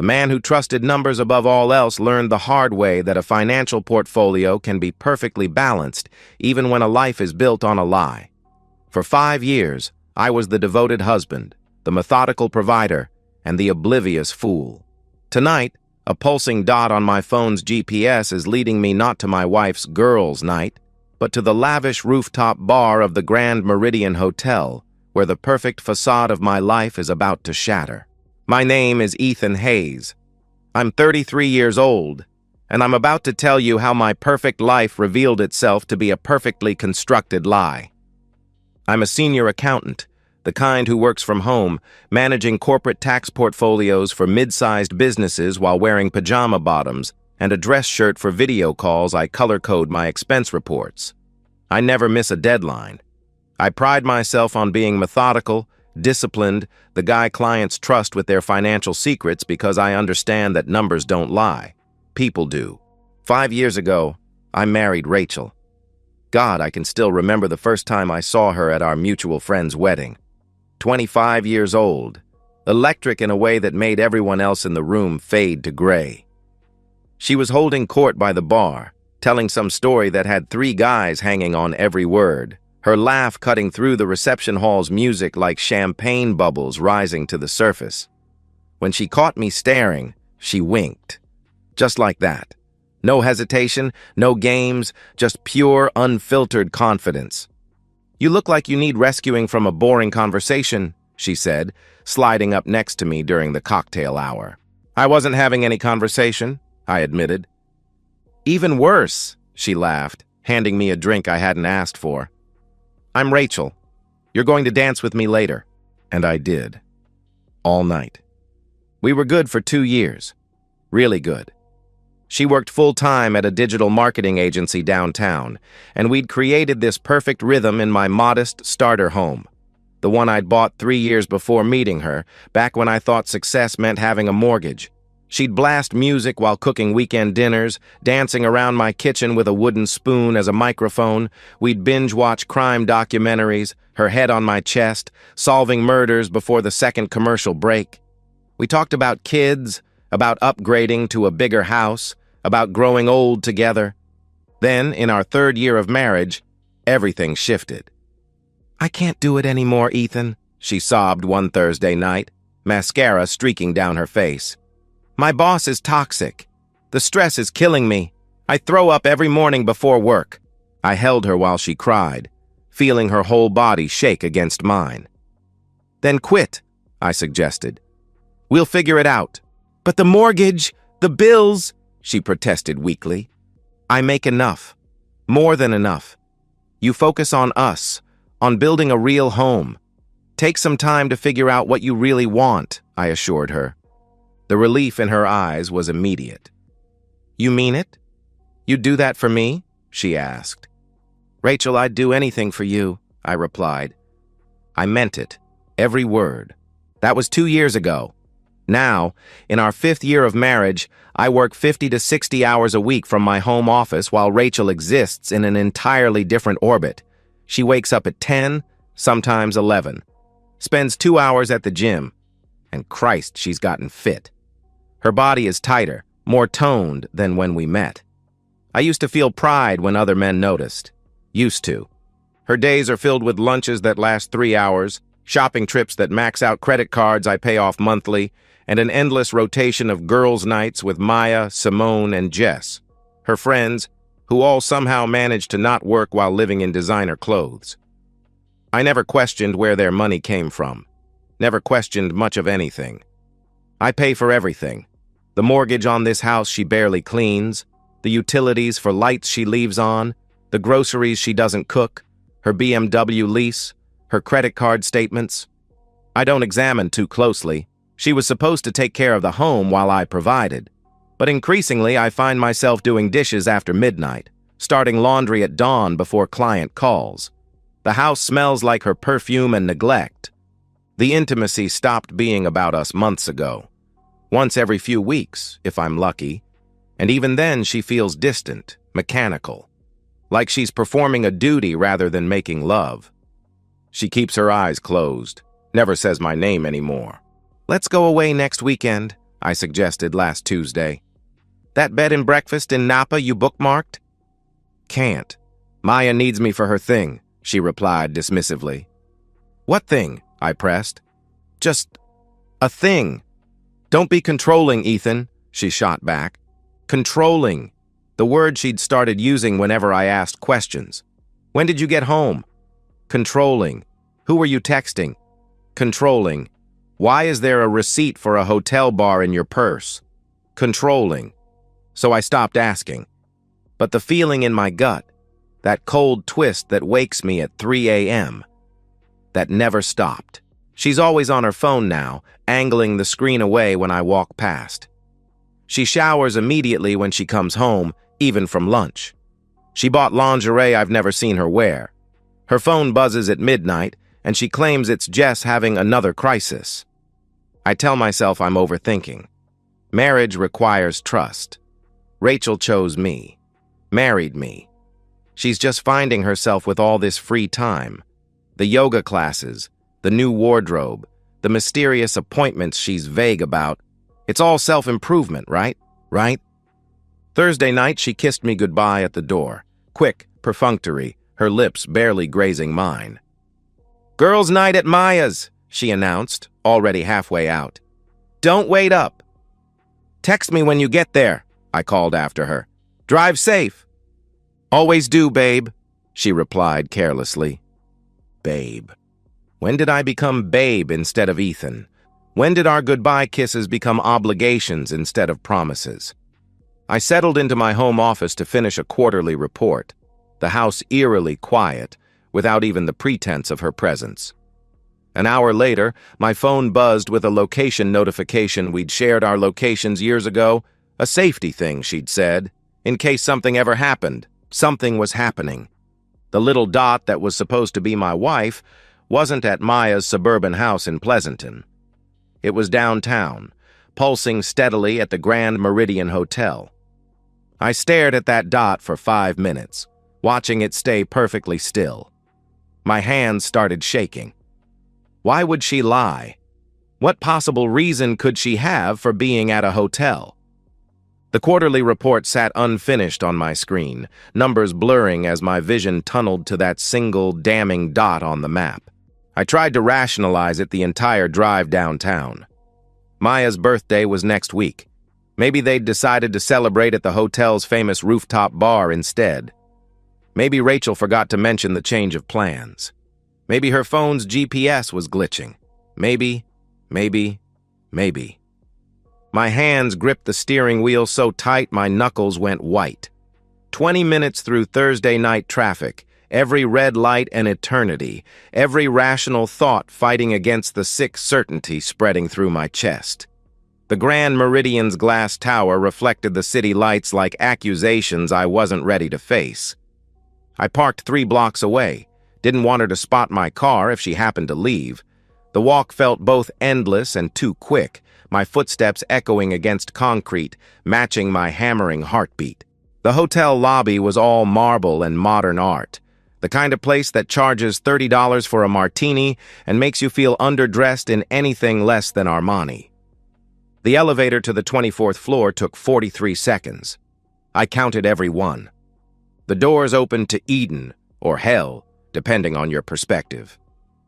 The man who trusted numbers above all else learned the hard way that a financial portfolio can be perfectly balanced even when a life is built on a lie. For 5 years, I was the devoted husband, the methodical provider, and the oblivious fool. Tonight, a pulsing dot on my phone's GPS is leading me not to my wife's girls' night, but to the lavish rooftop bar of the Grand Meridian Hotel, where the perfect facade of my life is about to shatter. My name is Ethan Hayes. I'm 33 years old, and I'm about to tell you how my perfect life revealed itself to be a perfectly constructed lie. I'm a senior accountant, the kind who works from home, managing corporate tax portfolios for mid-sized businesses while wearing pajama bottoms and a dress shirt for video calls. I color-code my expense reports. I never miss a deadline. I pride myself on being methodical, disciplined, the guy clients trust with their financial secrets because I understand that numbers don't lie. People do. 5 years ago, I married Rachel. God, I can still remember the first time I saw her at our mutual friend's wedding. 25 years old, electric in a way that made everyone else in the room fade to gray. She was holding court by the bar, telling some story that had 3 guys hanging on every word, her laugh cutting through the reception hall's music like champagne bubbles rising to the surface. When she caught me staring, she winked. Just like that. No hesitation, no games, just pure, unfiltered confidence. "You look like you need rescuing from a boring conversation," she said, sliding up next to me during the cocktail hour. "I wasn't having any conversation," I admitted. "Even worse," she laughed, handing me a drink I hadn't asked for. "I'm Rachel. You're going to dance with me later." And I did. All night. We were good for 2 years. Really good. She worked full-time at a digital marketing agency downtown, and we'd created this perfect rhythm in my modest starter home, the one I'd bought 3 years before meeting her, back when I thought success meant having a mortgage. She'd blast music while cooking weekend dinners, dancing around my kitchen with a wooden spoon as a microphone. We'd binge-watch crime documentaries, her head on my chest, solving murders before the second commercial break. We talked about kids, about upgrading to a bigger house, about growing old together. Then, in our 3rd year of marriage, everything shifted. "I can't do it anymore, Ethan," she sobbed one Thursday night, mascara streaking down her face. "My boss is toxic. The stress is killing me. I throw up every morning before work." I held her while she cried, feeling her whole body shake against mine. "Then quit," I suggested. "We'll figure it out." "But the mortgage, the bills," she protested weakly. "I make enough. More than enough. You focus on us, on building a real home. Take some time to figure out what you really want," I assured her. The relief in her eyes was immediate. "You mean it? You'd do that for me?" she asked. "Rachel, I'd do anything for you," I replied. I meant it, every word. That was 2 years ago. Now, in our 5th year of marriage, I work 50 to 60 hours a week from my home office while Rachel exists in an entirely different orbit. She wakes up at 10, sometimes 11, spends 2 hours at the gym, and Christ, she's gotten fit. Her body is tighter, more toned than when we met. I used to feel pride when other men noticed. Used to. Her days are filled with lunches that last 3 hours, shopping trips that max out credit cards I pay off monthly, and an endless rotation of girls' nights with Maya, Simone, and Jess, her friends, who all somehow manage to not work while living in designer clothes. I never questioned where their money came from. Never questioned much of anything. I pay for everything. The mortgage on this house she barely cleans, the utilities for lights she leaves on, the groceries she doesn't cook, her BMW lease, her credit card statements. I don't examine too closely. She was supposed to take care of the home while I provided. But increasingly, I find myself doing dishes after midnight, starting laundry at dawn before client calls. The house smells like her perfume and neglect. The intimacy stopped being about us months ago. Once every few weeks, if I'm lucky, and even then she feels distant, mechanical, like she's performing a duty rather than making love. She keeps her eyes closed, never says my name anymore. "Let's go away next weekend," I suggested last Tuesday. That bed and breakfast in Napa you bookmarked? Can't. Maya needs me for her thing, she replied dismissively. What thing? I pressed. Just a thing. Don't be controlling, Ethan, she shot back. Controlling. The word she'd started using whenever I asked questions. When did you get home? Controlling. Who were you texting? Controlling. Why is there a receipt for a hotel bar in your purse? Controlling. So I stopped asking. But the feeling in my gut, that cold twist that wakes me at 3 a.m., that never stopped. She's always on her phone now, angling the screen away when I walk past. She showers immediately when she comes home, even from lunch. She bought lingerie I've never seen her wear. Her phone buzzes at midnight, and she claims it's Jess having another crisis. I tell myself I'm overthinking. Marriage requires trust. Rachel chose me, married me. She's just finding herself with all this free time. The yoga classes, the new wardrobe, the mysterious appointments she's vague about. It's all self-improvement, right? Right? Thursday night, she kissed me goodbye at the door. Quick, perfunctory, her lips barely grazing mine. Girls' night at Maya's, she announced, already halfway out. Don't wait up. Text me when you get there, I called after her. Drive safe. Always do, babe, she replied carelessly. Babe. When did I become babe instead of Ethan? When did our goodbye kisses become obligations instead of promises? I settled into my home office to finish a quarterly report, the house eerily quiet, without even the pretense of her presence. An hour later, my phone buzzed with a location notification. We'd shared our locations years ago. A safety thing, she'd said, in case something ever happened. Something was happening. The little dot that was supposed to be my wife wasn't at Maya's suburban house in Pleasanton. It was downtown, pulsing steadily at the Grand Meridian Hotel. I stared at that dot for 5 minutes, watching it stay perfectly still. My hands started shaking. Why would she lie? What possible reason could she have for being at a hotel? The quarterly report sat unfinished on my screen, numbers blurring as my vision tunneled to that single damning dot on the map. I tried to rationalize it the entire drive downtown. Maya's birthday was next week. Maybe they'd decided to celebrate at the hotel's famous rooftop bar instead. Maybe Rachel forgot to mention the change of plans. Maybe her phone's GPS was glitching. Maybe. My hands gripped the steering wheel so tight my knuckles went white. 20 minutes through Thursday night traffic, every red light an eternity, every rational thought fighting against the sick certainty spreading through my chest. The Grand Meridian's glass tower reflected the city lights like accusations I wasn't ready to face. I parked 3 blocks away, didn't want her to spot my car if she happened to leave. The walk felt both endless and too quick, my footsteps echoing against concrete, matching my hammering heartbeat. The hotel lobby was all marble and modern art, the kind of place that charges $30 for a martini and makes you feel underdressed in anything less than Armani. The elevator to the 24th floor took 43 seconds. I counted every one. The doors opened to Eden, or hell, depending on your perspective.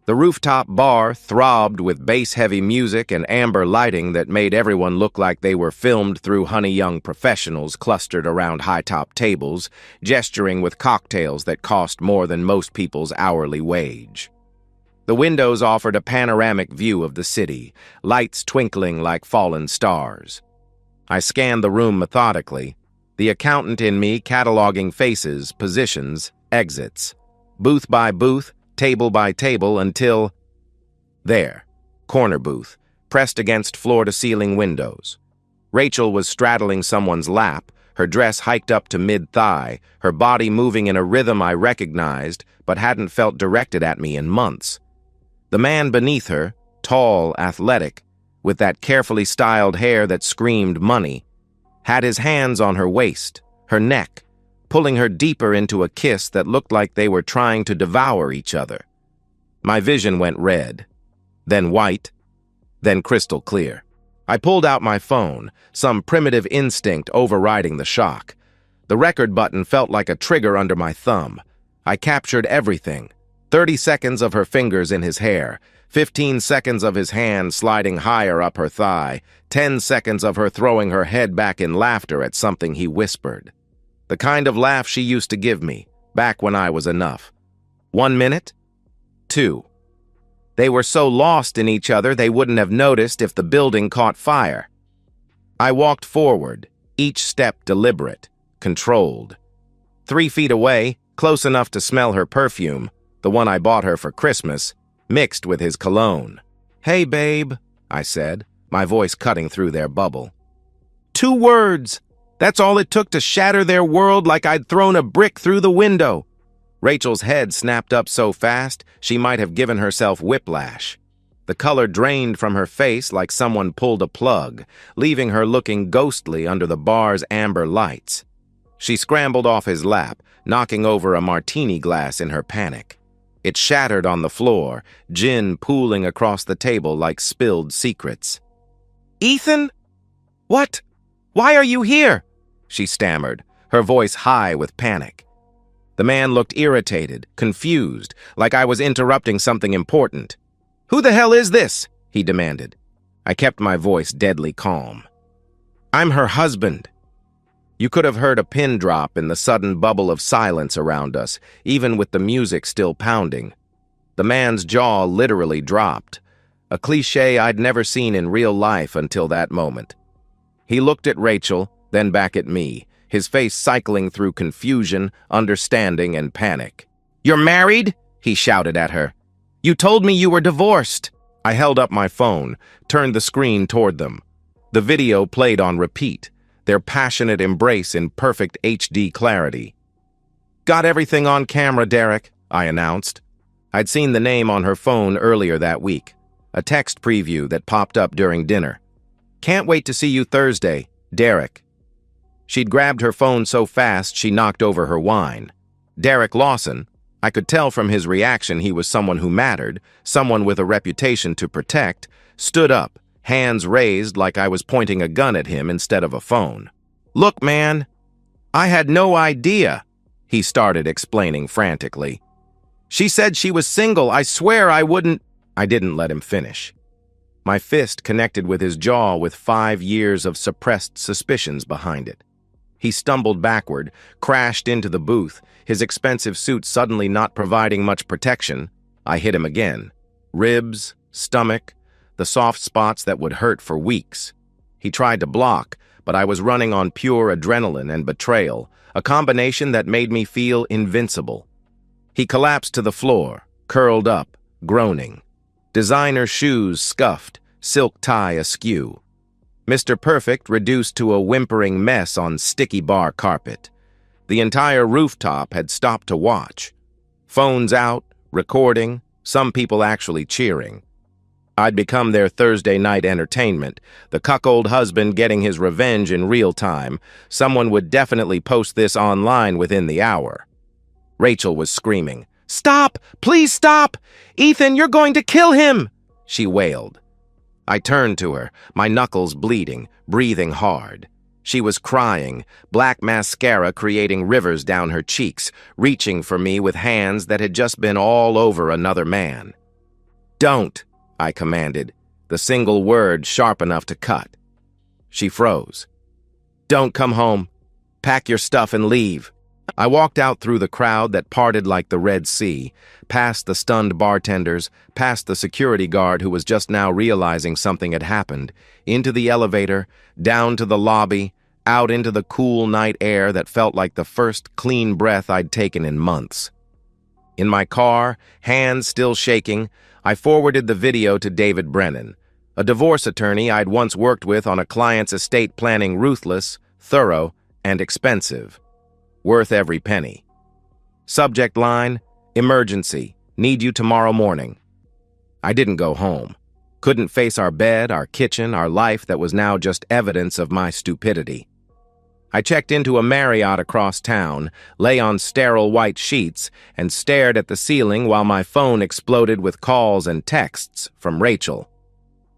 The rooftop bar throbbed with bass-heavy music and amber lighting that made everyone look like they were filmed through honey-young professionals clustered around high-top tables, gesturing with cocktails that cost more than most people's hourly wage. The windows offered a panoramic view of the city, lights twinkling like fallen stars. I scanned the room methodically, the accountant in me cataloging faces, positions, exits, booth by booth, table by table, until... There, corner booth, pressed against floor-to-ceiling windows. Rachel was straddling someone's lap, her dress hiked up to mid-thigh, her body moving in a rhythm I recognized but hadn't felt directed at me in months. The man beneath her, tall, athletic, with that carefully styled hair that screamed money, had his hands on her waist, her neck, pulling her deeper into a kiss that looked like they were trying to devour each other. My vision went red, then white, then crystal clear. I pulled out my phone, some primitive instinct overriding the shock. The record button felt like a trigger under my thumb. I captured everything. 30 seconds of her fingers in his hair, 15 seconds of his hand sliding higher up her thigh, 10 seconds of her throwing her head back in laughter at something he whispered. The kind of laugh she used to give me, back when I was enough. 1 minute? 2. They were so lost in each other they wouldn't have noticed if the building caught fire. I walked forward, each step deliberate, controlled. 3 feet away, close enough to smell her perfume, the one I bought her for Christmas, mixed with his cologne. "Hey, babe," I said, my voice cutting through their bubble. 2 words! That's all it took to shatter their world like I'd thrown a brick through the window. Rachel's head snapped up so fast, she might have given herself whiplash. The color drained from her face like someone pulled a plug, leaving her looking ghostly under the bar's amber lights. She scrambled off his lap, knocking over a martini glass in her panic. It shattered on the floor, gin pooling across the table like spilled secrets. "Ethan? What? Why are you here?" she stammered, her voice high with panic. The man looked irritated, confused, like I was interrupting something important. "Who the hell is this?" he demanded. I kept my voice deadly calm. "I'm her husband." You could have heard a pin drop in the sudden bubble of silence around us, even with the music still pounding. The man's jaw literally dropped, a cliché I'd never seen in real life until that moment. He looked at Rachel, then back at me, his face cycling through confusion, understanding, and panic. "You're married?" he shouted at her. "You told me you were divorced." I held up my phone, turned the screen toward them. The video played on repeat, their passionate embrace in perfect HD clarity. "Got everything on camera, Derek," I announced. I'd seen the name on her phone earlier that week, a text preview that popped up during dinner. "Can't wait to see you Thursday, Derek." She'd grabbed her phone so fast she knocked over her wine. Derek Lawson, I could tell from his reaction he was someone who mattered, someone with a reputation to protect, stood up, hands raised like I was pointing a gun at him instead of a phone. "Look, man, I had no idea," he started explaining frantically. "She said she was single. I swear I wouldn't—" I didn't let him finish. My fist connected with his jaw with 5 years of suppressed suspicions behind it. He stumbled backward, crashed into the booth, his expensive suit suddenly not providing much protection. I hit him again. Ribs, stomach, the soft spots that would hurt for weeks. He tried to block, but I was running on pure adrenaline and betrayal, a combination that made me feel invincible. He collapsed to the floor, curled up, groaning. Designer shoes scuffed, silk tie askew. Mr. Perfect reduced to a whimpering mess on sticky bar carpet. The entire rooftop had stopped to watch. Phones out, recording, some people actually cheering. I'd become their Thursday night entertainment, the cuckold husband getting his revenge in real time. Someone would definitely post this online within the hour. Rachel was screaming, "Stop! Please stop! Ethan, you're going to kill him!" she wailed. I turned to her, my knuckles bleeding, breathing hard. She was crying, black mascara creating rivers down her cheeks, reaching for me with hands that had just been all over another man. "Don't," I commanded, the single word sharp enough to cut. She froze. "Don't come home. Pack your stuff and leave." I walked out through the crowd that parted like the Red Sea, past the stunned bartenders, past the security guard who was just now realizing something had happened, into the elevator, down to the lobby, out into the cool night air that felt like the first clean breath I'd taken in months. In my car, hands still shaking, I forwarded the video to David Brennan, a divorce attorney I'd once worked with on a client's estate planning, ruthless, thorough, and expensive. Worth every penny. Subject line, emergency, need you tomorrow morning. I didn't go home. Couldn't face our bed, our kitchen, our life that was now just evidence of my stupidity. I checked into a Marriott across town, lay on sterile white sheets, and stared at the ceiling while my phone exploded with calls and texts from Rachel.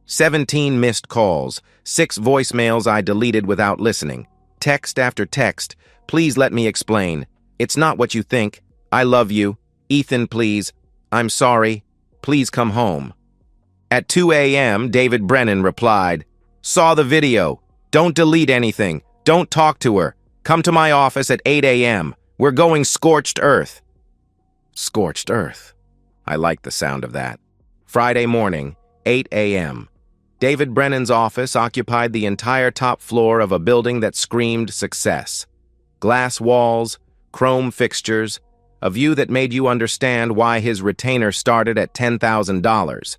17 missed calls, 6 voicemails I deleted without listening. Text after text. Please let me explain. It's not what you think. I love you. Ethan, please. I'm sorry. Please come home. At 2 a.m., David Brennan replied, "Saw the video. Don't delete anything. Don't talk to her. Come to my office at 8 a.m. We're going scorched earth." Scorched earth. I like the sound of that. Friday morning, 8 a.m. David Brennan's office occupied the entire top floor of a building that screamed success. Glass walls, chrome fixtures, a view that made you understand why his retainer started at $10,000.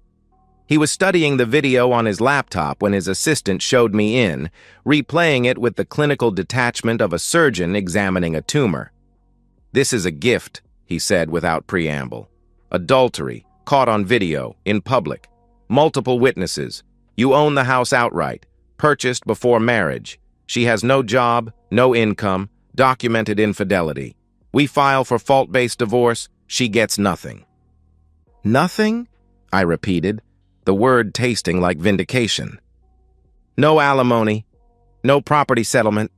He was studying the video on his laptop when his assistant showed me in, replaying it with the clinical detachment of a surgeon examining a tumor. "This is a gift," he said without preamble. "Adultery, caught on video, in public. Multiple witnesses. You own the house outright, purchased before marriage. She has no job, no income, documented infidelity. We file for fault-based divorce, she gets nothing." "Nothing?" I repeated, the word tasting like vindication. "No alimony, no property settlement,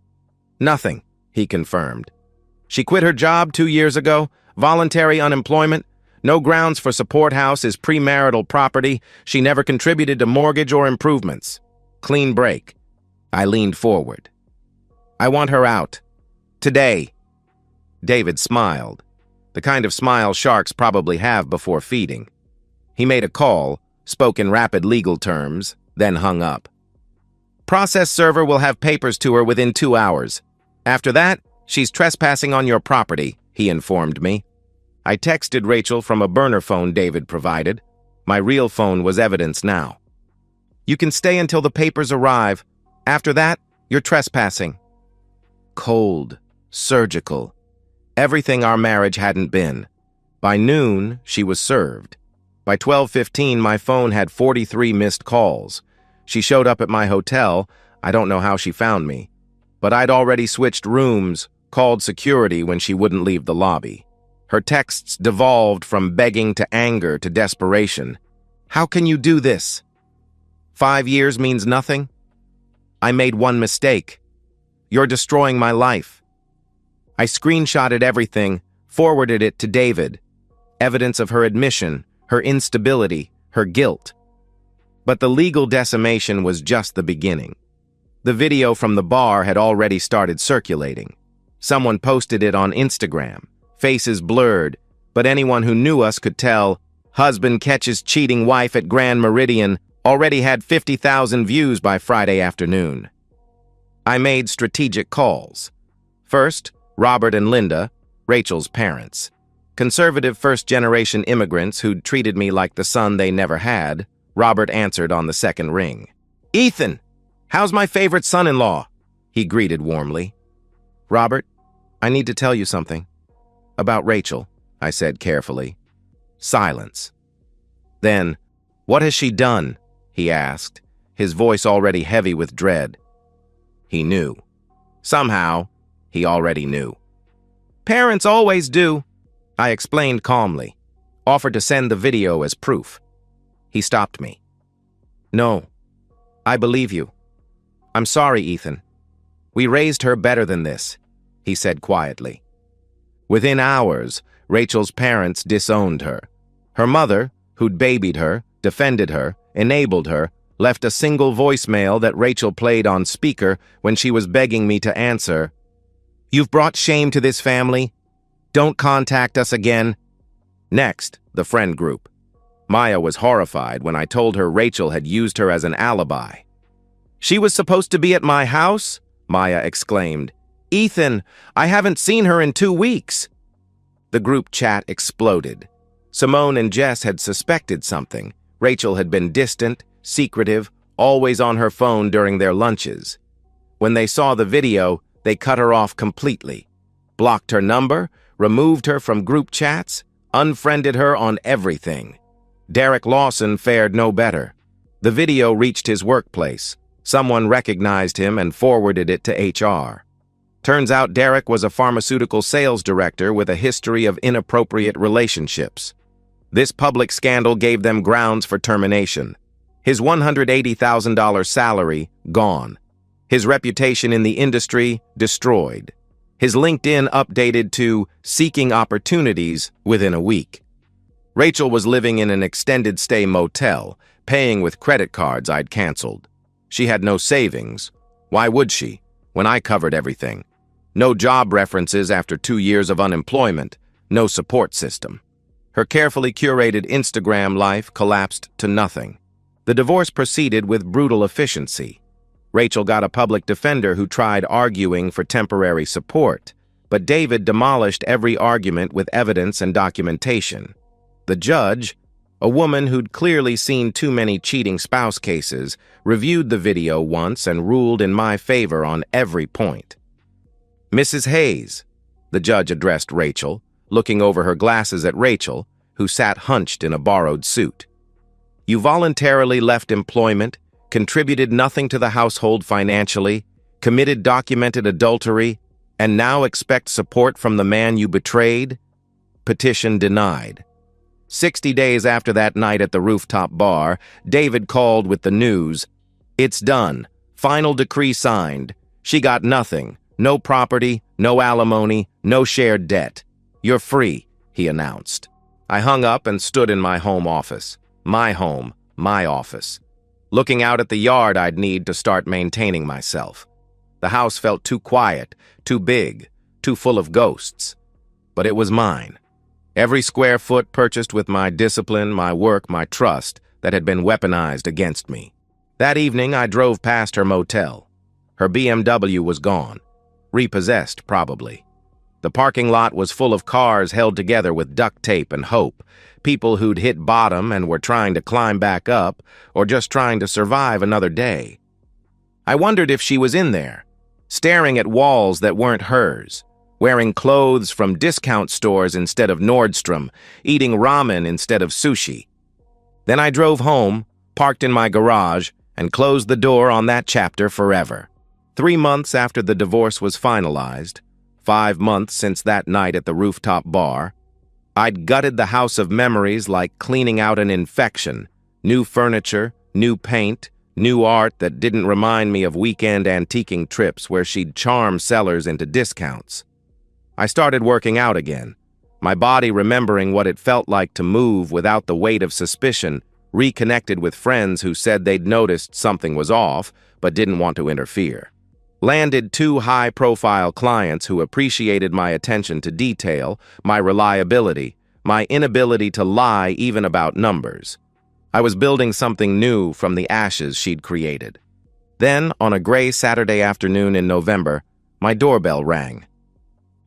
nothing," he confirmed. "She quit her job 2 years ago, voluntary unemployment, no grounds for support house is premarital property, she never contributed to mortgage or improvements. Clean break." I leaned forward. "I want her out. Today." David smiled, the kind of smile sharks probably have before feeding. He made a call, spoke in rapid legal terms, then hung up. "Process server will have papers to her within 2 hours. After that, she's trespassing on your property," he informed me. I texted Rachel from a burner phone David provided. My real phone was evidence now. "You can stay until the papers arrive. After that, you're trespassing." Cold, surgical. Everything our marriage hadn't been. By noon, she was served. By 12:15, my phone had 43 missed calls. She showed up at my hotel. I don't know how she found me. But I'd already switched rooms, called security when she wouldn't leave the lobby. Her texts devolved from begging to anger to desperation. "How can you do this? 5 years means nothing? I made one mistake. You're destroying my life." I screenshotted everything, forwarded it to David. Evidence of her admission, her instability, her guilt. But the legal decimation was just the beginning. The video from the bar had already started circulating. Someone posted it on Instagram. Faces blurred, but anyone who knew us could tell, "Husband catches cheating wife at Grand Meridian," already had 50,000 views by Friday afternoon. I made strategic calls. First, Robert and Linda, Rachel's parents. Conservative first-generation immigrants who'd treated me like the son they never had. Robert answered on the second ring. "Ethan, how's my favorite son-in-law?" he greeted warmly. "Robert, I need to tell you something." "About Rachel," I said carefully. Silence. Then, "What has she done?" he asked, his voice already heavy with dread. He knew. Somehow, he already knew. "Parents always do," I explained calmly, offered to send the video as proof. He stopped me. "No, I believe you. I'm sorry, Ethan. We raised her better than this," he said quietly. Within hours, Rachel's parents disowned her. Her mother, who'd babied her, defended her, enabled her, left a single voicemail that Rachel played on speaker when she was begging me to answer. "You've brought shame to this family. Don't contact us again." Next, the friend group. Maya was horrified when I told her Rachel had used her as an alibi. "She was supposed to be at my house?" Maya exclaimed. "Ethan, I haven't seen her in 2 weeks." The group chat exploded. Simone and Jess had suspected something. Rachel had been distant, secretive, always on her phone during their lunches. When they saw the video, they cut her off completely. Blocked her number, removed her from group chats, unfriended her on everything. Derek Lawson fared no better. The video reached his workplace. Someone recognized him and forwarded it to HR. Turns out Derek was a pharmaceutical sales director with a history of inappropriate relationships. This public scandal gave them grounds for termination. His $180,000 salary gone. His reputation in the industry destroyed. His LinkedIn updated to seeking opportunities within a week. Rachel was living in an extended stay motel, paying with credit cards I'd canceled. She had no savings. Why would she, when I covered everything? No job references after 2 years of unemployment, no support system. Her carefully curated Instagram life collapsed to nothing. The divorce proceeded with brutal efficiency. Rachel got a public defender who tried arguing for temporary support, but David demolished every argument with evidence and documentation. The judge, a woman who'd clearly seen too many cheating spouse cases, reviewed the video once and ruled in my favor on every point. "Mrs. Hayes," the judge addressed Rachel, looking over her glasses at Rachel, who sat hunched in a borrowed suit. "You voluntarily left employment, contributed nothing to the household financially, committed documented adultery, and now expect support from the man you betrayed?" Petition denied. 60 days after that night at the rooftop bar, David called with the news. "It's done. Final decree signed. She got nothing. No property, no alimony, no shared debt. You're free," he announced. I hung up and stood in my home office. My home, my office. Looking out at the yard I'd need to start maintaining myself. The house felt too quiet, too big, too full of ghosts. But it was mine. Every square foot purchased with my discipline, my work, my trust that had been weaponized against me. That evening, I drove past her motel. Her BMW was gone. Repossessed, probably. The parking lot was full of cars held together with duct tape and hope, people who'd hit bottom and were trying to climb back up, or just trying to survive another day. I wondered if she was in there, staring at walls that weren't hers, wearing clothes from discount stores instead of Nordstrom, eating ramen instead of sushi. Then I drove home, parked in my garage, and closed the door on that chapter forever. 3 months after the divorce was finalized, 5 months since that night at the rooftop bar, I'd gutted the house of memories like cleaning out an infection. New furniture, new paint, new art that didn't remind me of weekend antiquing trips where she'd charm sellers into discounts. I started working out again, my body remembering what it felt like to move without the weight of suspicion, reconnected with friends who said they'd noticed something was off but didn't want to interfere. Landed 2 high-profile clients who appreciated my attention to detail, my reliability, my inability to lie even about numbers. I was building something new from the ashes she'd created. Then, on a gray Saturday afternoon in November, my doorbell rang.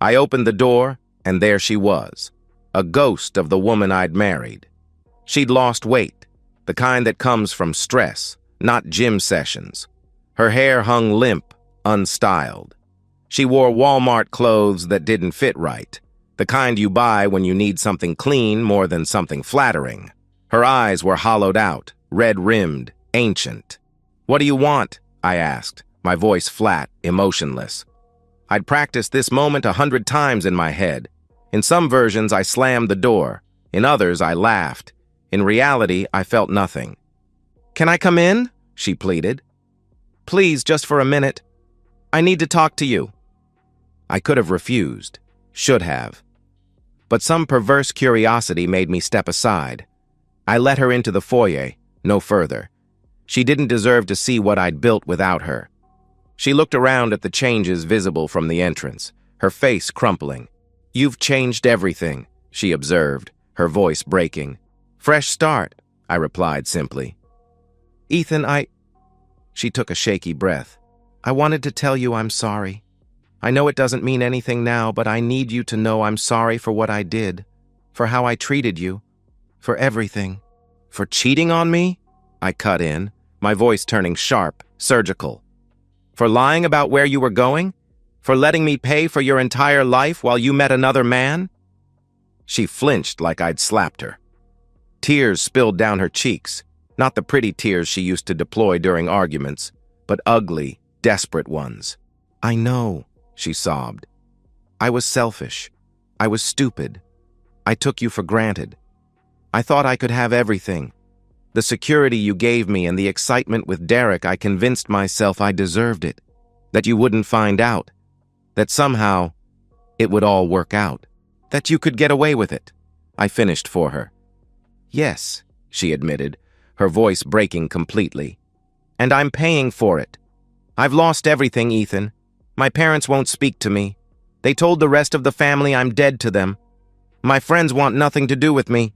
I opened the door, and there she was, a ghost of the woman I'd married. She'd lost weight, the kind that comes from stress, not gym sessions. Her hair hung limp, unstyled. She wore Walmart clothes that didn't fit right, the kind you buy when you need something clean more than something flattering. Her eyes were hollowed out, red-rimmed, ancient. "What do you want?" I asked, my voice flat, emotionless. I'd practiced this moment 100 times in my head. In some versions, I slammed the door. In others, I laughed. In reality, I felt nothing. "Can I come in?" she pleaded. "Please, just for a minute. I need to talk to you." I could have refused, should have. But some perverse curiosity made me step aside. I let her into the foyer, no further. She didn't deserve to see what I'd built without her. She looked around at the changes visible from the entrance, her face crumpling. "You've changed everything," she observed, her voice breaking. "Fresh start," I replied simply. "Ethan, She took a shaky breath. "I wanted to tell you I'm sorry. I know it doesn't mean anything now, but I need you to know I'm sorry for what I did, for how I treated you, for everything." "For cheating on me?" I cut in, my voice turning sharp, surgical. "For lying about where you were going? For letting me pay for your entire life while you met another man?" She flinched like I'd slapped her. Tears spilled down her cheeks, not the pretty tears she used to deploy during arguments, but ugly, desperate ones. "I know," she sobbed. "I was selfish. I was stupid. I took you for granted. I thought I could have everything. The security you gave me and the excitement with Derek, I convinced myself I deserved it. That you wouldn't find out. That somehow it would all work out. That you could get away with it. I finished for her. Yes, she admitted, her voice breaking completely. And I'm paying for it. I've lost everything, Ethan. My parents won't speak to me. They told the rest of the family I'm dead to them. My friends want nothing to do with me.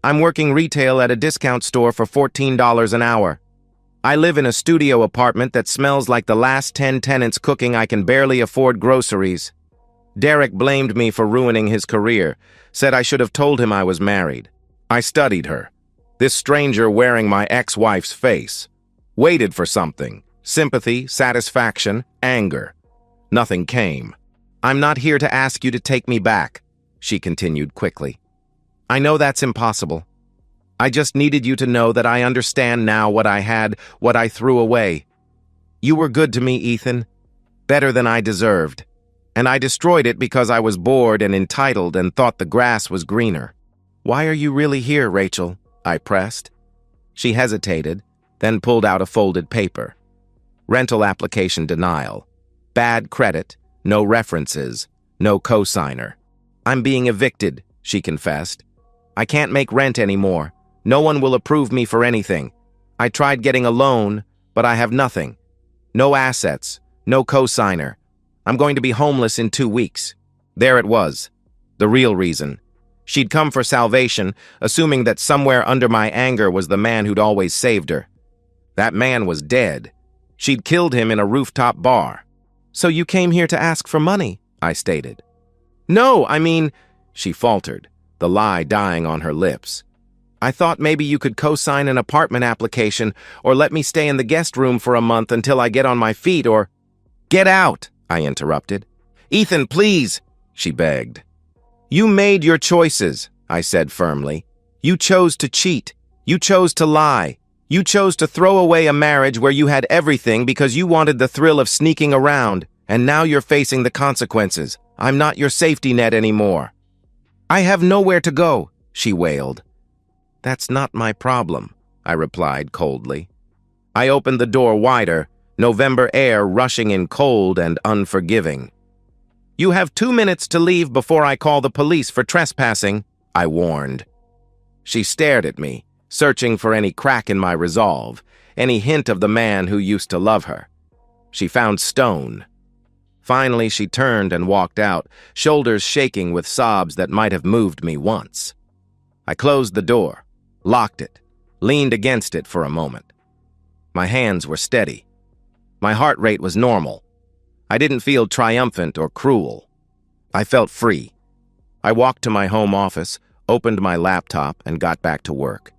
I'm working retail at a discount store for $14 an hour. I live in a studio apartment that smells like the last 10 tenants cooking. I can barely afford groceries. Derek blamed me for ruining his career, said I should have told him I was married. I studied her, this stranger wearing my ex-wife's face. Waited for something, sympathy, satisfaction, anger. Nothing came. I'm not here to ask you to take me back, she continued quickly. I know that's impossible. I just needed you to know that I understand now what I had, what I threw away. You were good to me, Ethan, better than I deserved. And I destroyed it because I was bored and entitled and thought the grass was greener. Why are you really here, Rachel? I pressed. She hesitated, then pulled out a folded paper. Rental application denial. Bad credit, no references, no cosigner. I'm being evicted, she confessed. I can't make rent anymore. No one will approve me for anything. I tried getting a loan, but I have nothing. No assets, no cosigner. I'm going to be homeless in 2 weeks. There it was, the real reason. She'd come for salvation, assuming that somewhere under my anger was the man who'd always saved her. That man was dead. She'd killed him in a rooftop bar. So you came here to ask for money, I stated. No, I mean, she faltered, the lie dying on her lips. I thought maybe you could co-sign an apartment application or let me stay in the guest room for a month until I get on my feet or... Get out, I interrupted. Ethan, please, she begged. You made your choices, I said firmly. You chose to cheat. You chose to lie. You chose to throw away a marriage where you had everything because you wanted the thrill of sneaking around, and now you're facing the consequences. I'm not your safety net anymore. I have nowhere to go, she wailed. That's not my problem, I replied coldly. I opened the door wider, November air rushing in cold and unforgiving. You have 2 minutes to leave before I call the police for trespassing, I warned. She stared at me, searching for any crack in my resolve, any hint of the man who used to love her. She found stone. Finally, she turned and walked out, shoulders shaking with sobs that might have moved me once. I closed the door, locked it, leaned against it for a moment. My hands were steady. My heart rate was normal. I didn't feel triumphant or cruel. I felt free. I walked to my home office, opened my laptop, and got back to work.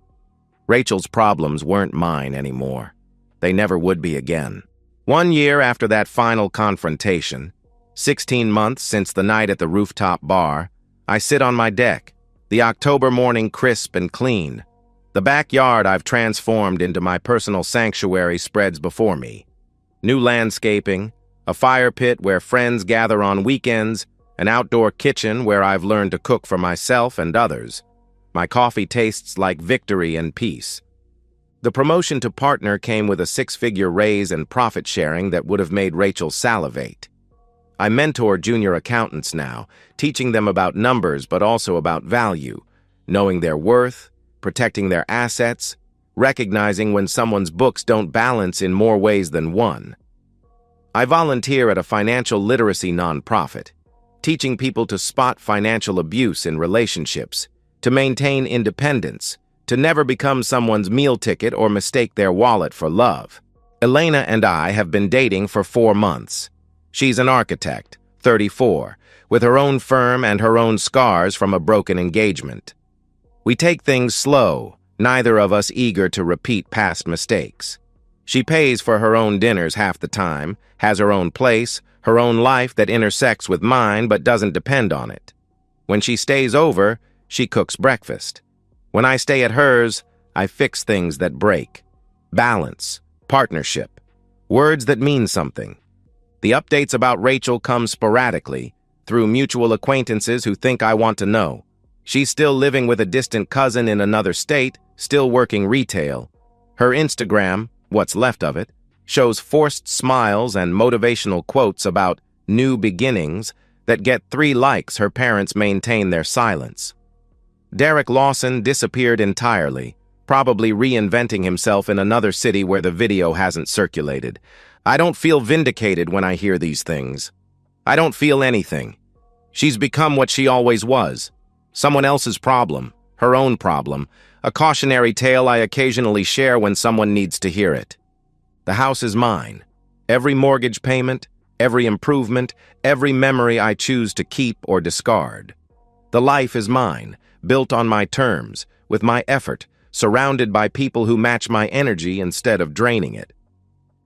Rachel's problems weren't mine anymore. They never would be again. 1 year after that final confrontation, 16 months since the night at the rooftop bar, I sit on my deck, the October morning crisp and clean. The backyard I've transformed into my personal sanctuary spreads before me. New landscaping, a fire pit where friends gather on weekends, an outdoor kitchen where I've learned to cook for myself and others. My coffee tastes like victory and peace. The promotion to partner came with a 6-figure raise and profit sharing that would have made Rachel salivate. I mentor junior accountants now, teaching them about numbers but also about value, knowing their worth, protecting their assets, recognizing when someone's books don't balance in more ways than one. I volunteer at a financial literacy nonprofit, teaching people to spot financial abuse in relationships, to maintain independence, to never become someone's meal ticket or mistake their wallet for love. Elena and I have been dating for 4 months. She's an architect, 34, with her own firm and her own scars from a broken engagement. We take things slow, neither of us eager to repeat past mistakes. She pays for her own dinners half the time, has her own place, her own life that intersects with mine but doesn't depend on it. When she stays over, she cooks breakfast. When I stay at hers, I fix things that break. Balance, partnership, words that mean something. The updates about Rachel come sporadically, through mutual acquaintances who think I want to know. She's still living with a distant cousin in another state, still working retail. Her Instagram, what's left of it, shows forced smiles and motivational quotes about new beginnings that get 3 likes. Her parents maintain their silence. Derek Lawson disappeared entirely, probably reinventing himself in another city where the video hasn't circulated. I don't feel vindicated when I hear these things. I don't feel anything. She's become what she always was. Someone else's problem, her own problem, a cautionary tale I occasionally share when someone needs to hear it. The house is mine. Every mortgage payment, every improvement, every memory I choose to keep or discard. The life is mine, built on my terms, with my effort, surrounded by people who match my energy instead of draining it.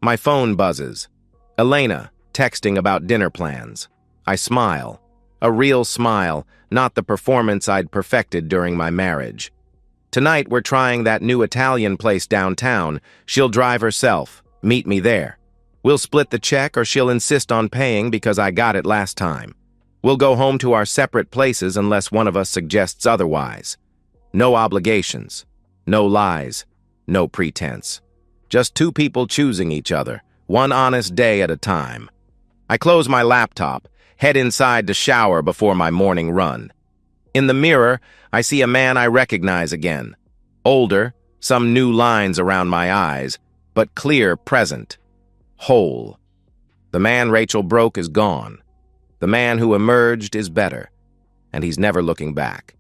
My phone buzzes. Elena, texting about dinner plans. I smile. A real smile, not the performance I'd perfected during my marriage. Tonight we're trying that new Italian place downtown. She'll drive herself. Meet me there. We'll split the check or she'll insist on paying because I got it last time. We'll go home to our separate places unless one of us suggests otherwise. No obligations. No lies. No pretense. Just 2 people choosing each other, one honest day at a time. I close my laptop, head inside to shower before my morning run. In the mirror, I see a man I recognize again. Older, some new lines around my eyes, but clear, present. Whole. The man Rachel broke is gone. The man who emerged is better, and he's never looking back.